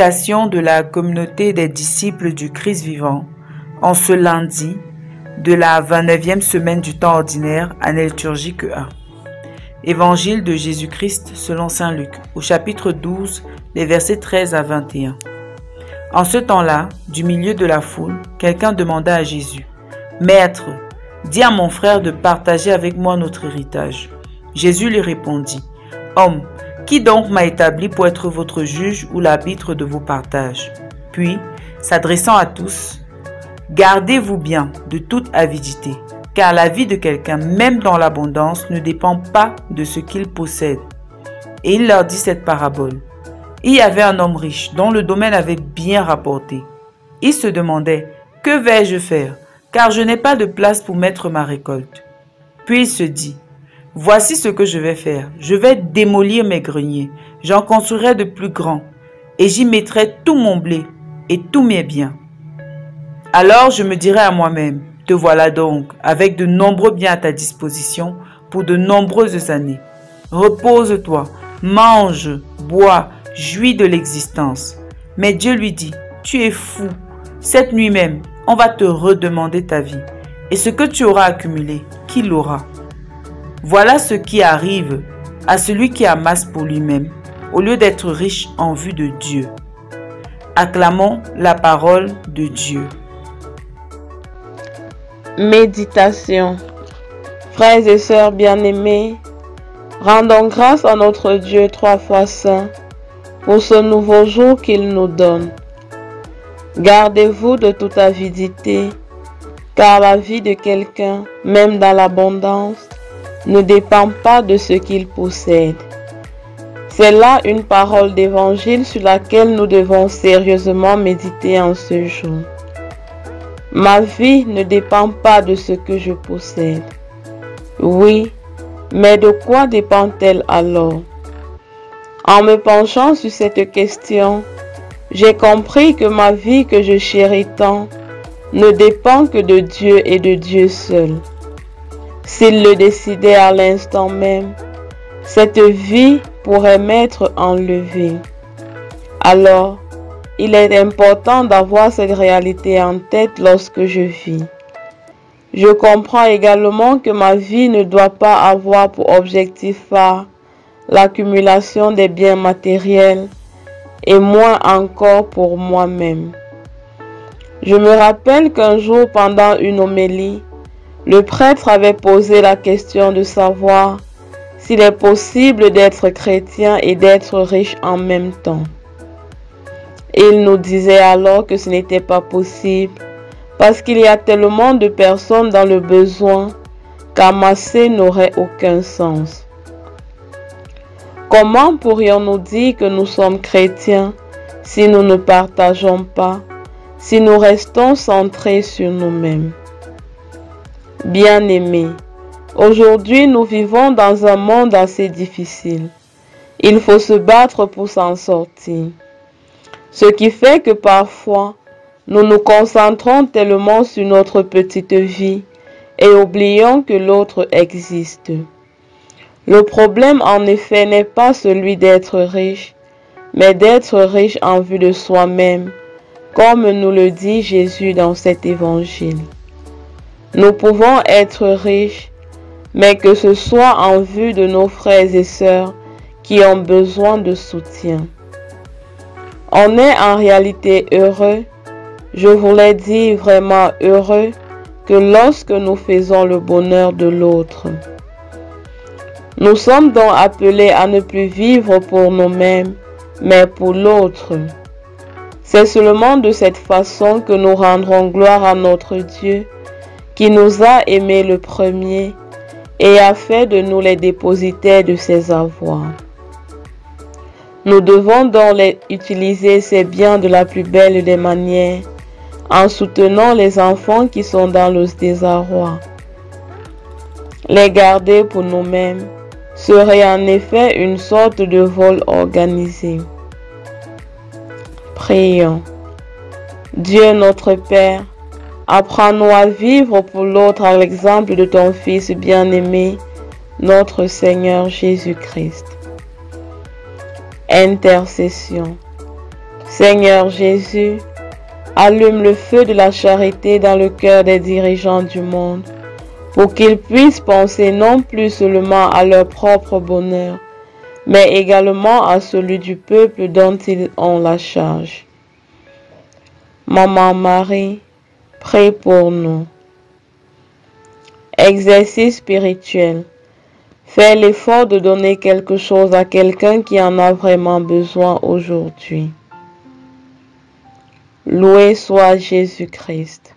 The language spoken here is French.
Méditation de la communauté des disciples du Christ vivant en ce lundi de la 29e semaine du temps ordinaire, année liturgique A. Évangile de Jésus-Christ selon saint Luc, au chapitre 12, les versets 13 à 21. En ce temps-là, du milieu de la foule, quelqu'un demanda à Jésus: « Maître, dis à mon frère de partager avec moi notre héritage. » Jésus lui répondit: « Homme, qui donc m'a établi pour être votre juge ou l'arbitre de vos partages? » Puis, s'adressant à tous, « Gardez-vous bien de toute avidité, car la vie de quelqu'un, même dans l'abondance, ne dépend pas de ce qu'il possède. » Et il leur dit cette parabole. Il y avait un homme riche dont le domaine avait bien rapporté. Il se demandait: « Que vais-je faire, car je n'ai pas de place pour mettre ma récolte. » Puis il se dit: « Voici ce que je vais faire. Je vais démolir mes greniers, j'en construirai de plus grands, et j'y mettrai tout mon blé et tous mes biens. Alors je me dirai à moi-même: te voilà donc, avec de nombreux biens à ta disposition pour de nombreuses années. Repose-toi, mange, bois, jouis de l'existence. » Mais Dieu lui dit: « Tu es fou. Cette nuit même, on va te redemander ta vie. Et ce que tu auras accumulé, qui l'aura? » Voilà ce qui arrive à celui qui amasse pour lui-même, au lieu d'être riche en vue de Dieu. Acclamons la parole de Dieu. Méditation. Frères et sœurs bien-aimés, rendons grâce à notre Dieu 3 fois saint pour ce nouveau jour qu'il nous donne. Gardez-vous de toute avidité, car la vie de quelqu'un, même dans l'abondance, ne dépend pas de ce qu'il possède. C'est là une parole d'évangile sur laquelle nous devons sérieusement méditer en ce jour. Ma vie ne dépend pas de ce que je possède. Oui, mais de quoi dépend-elle alors? En me penchant sur cette question, j'ai compris que ma vie que je chéris tant ne dépend que de Dieu et de Dieu seul. S'il le décidait à l'instant même, cette vie pourrait m'être enlevée. Alors, il est important d'avoir cette réalité en tête lorsque je vis. Je comprends également que ma vie ne doit pas avoir pour objectif phare l'accumulation des biens matériels et moins encore pour moi-même. Je me rappelle qu'un jour, pendant une homélie, le prêtre avait posé la question de savoir s'il est possible d'être chrétien et d'être riche en même temps. Il nous disait alors que ce n'était pas possible parce qu'il y a tellement de personnes dans le besoin qu'amasser n'aurait aucun sens. Comment pourrions-nous dire que nous sommes chrétiens si nous ne partageons pas, si nous restons centrés sur nous-mêmes? Bien-aimés, aujourd'hui nous vivons dans un monde assez difficile. Il faut se battre pour s'en sortir. Ce qui fait que parfois, nous nous concentrons tellement sur notre petite vie et oublions que l'autre existe. Le problème en effet n'est pas celui d'être riche, mais d'être riche en vue de soi-même, comme nous le dit Jésus dans cet évangile. Nous pouvons être riches, mais que ce soit en vue de nos frères et sœurs qui ont besoin de soutien. On est en réalité heureux, je voulais dire vraiment heureux, que lorsque nous faisons le bonheur de l'autre. Nous sommes donc appelés à ne plus vivre pour nous-mêmes, mais pour l'autre. C'est seulement de cette façon que nous rendrons gloire à notre Dieu, qui nous a aimés le premier et a fait de nous les dépositaires de ses avoirs. Nous devons donc utiliser ces biens de la plus belle des manières, en soutenant les enfants qui sont dans le désarroi. Les garder pour nous-mêmes serait en effet une sorte de vol organisé. Prions. Dieu notre Père, apprends-nous à vivre pour l'autre à l'exemple de ton Fils bien-aimé, notre Seigneur Jésus-Christ. Intercession. Seigneur Jésus, allume le feu de la charité dans le cœur des dirigeants du monde, pour qu'ils puissent penser non plus seulement à leur propre bonheur, mais également à celui du peuple dont ils ont la charge. Maman Marie, prie pour nous. Exercice spirituel. Fais l'effort de donner quelque chose à quelqu'un qui en a vraiment besoin aujourd'hui. Loué soit Jésus-Christ.